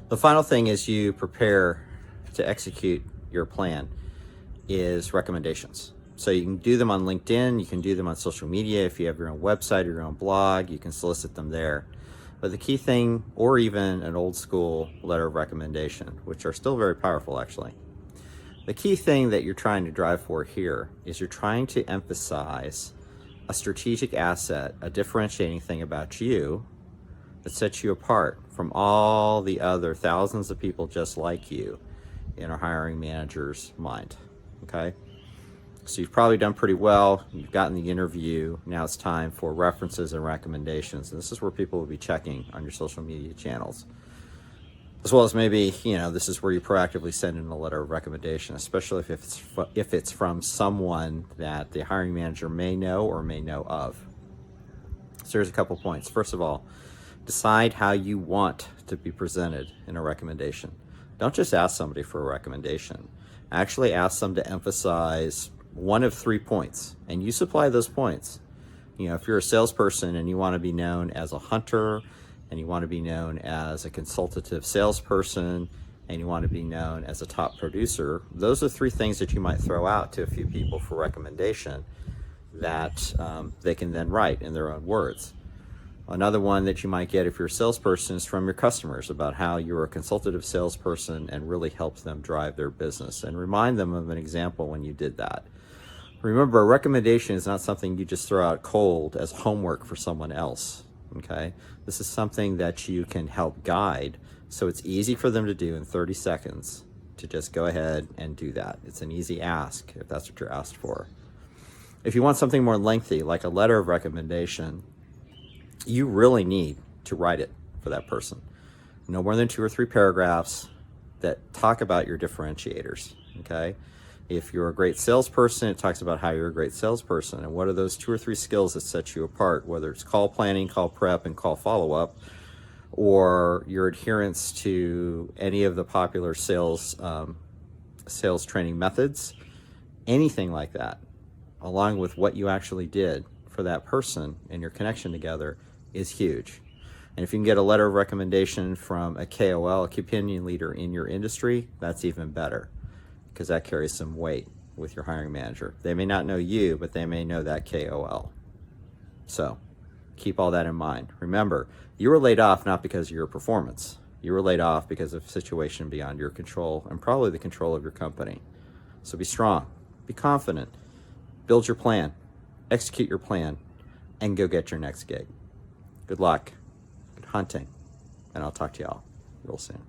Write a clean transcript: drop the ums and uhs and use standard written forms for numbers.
The final thing is you prepare to execute your plan is recommendations. So you can do them on LinkedIn, you can do them on social media. If you have your own website or your own blog, you can solicit them there. But the key thing, or even an old school letter of recommendation, which are still very powerful actually. The key thing that you're trying to drive for here is you're trying to emphasize a strategic asset, a differentiating thing about you that sets you apart from all the other thousands of people just like you in a hiring manager's mind, okay? So you've probably done pretty well. You've gotten the interview. Now it's time for references and recommendations. And this is where people will be checking on your social media channels. As well as maybe, this is where you proactively send in a letter of recommendation, especially if it's from someone that the hiring manager may know or may know of. So here's a couple points. First of all, decide how you want to be presented in a recommendation. Don't just ask somebody for a recommendation. Actually ask them to emphasize one of 3 points, and you supply those points. If you're a salesperson and you want to be known as a hunter, and you want to be known as a consultative salesperson, and you want to be known as a top producer, those are 3 things that you might throw out to a few people for recommendation that they can then write in their own words. Another one that you might get if you're a salesperson is from your customers about how you're a consultative salesperson and really helps them drive their business, and remind them of an example when you did that. Remember, a recommendation is not something you just throw out cold as homework for someone else, okay? This is something that you can help guide, so it's easy for them to do in 30 seconds to just go ahead and do that. It's an easy ask if that's what you're asked for. If you want something more lengthy, like a letter of recommendation, you really need to write it for that person. No more than 2 or 3 paragraphs that talk about your differentiators, okay? If you're a great salesperson, it talks about how you're a great salesperson and what are those 2 or 3 skills that set you apart, whether it's call planning, call prep, and call follow-up, or your adherence to any of the popular sales training methods, anything like that, along with what you actually did for that person and your connection together is huge. And if you can get a letter of recommendation from a KOL, a key opinion leader in your industry, that's even better, because that carries some weight with your hiring manager. They may not know you, but they may know that KOL. So keep all that in mind. Remember, you were laid off not because of your performance. You were laid off because of a situation beyond your control and probably the control of your company. So be strong, be confident, build your plan, execute your plan, and go get your next gig. Good luck, good hunting, and I'll talk to y'all real soon.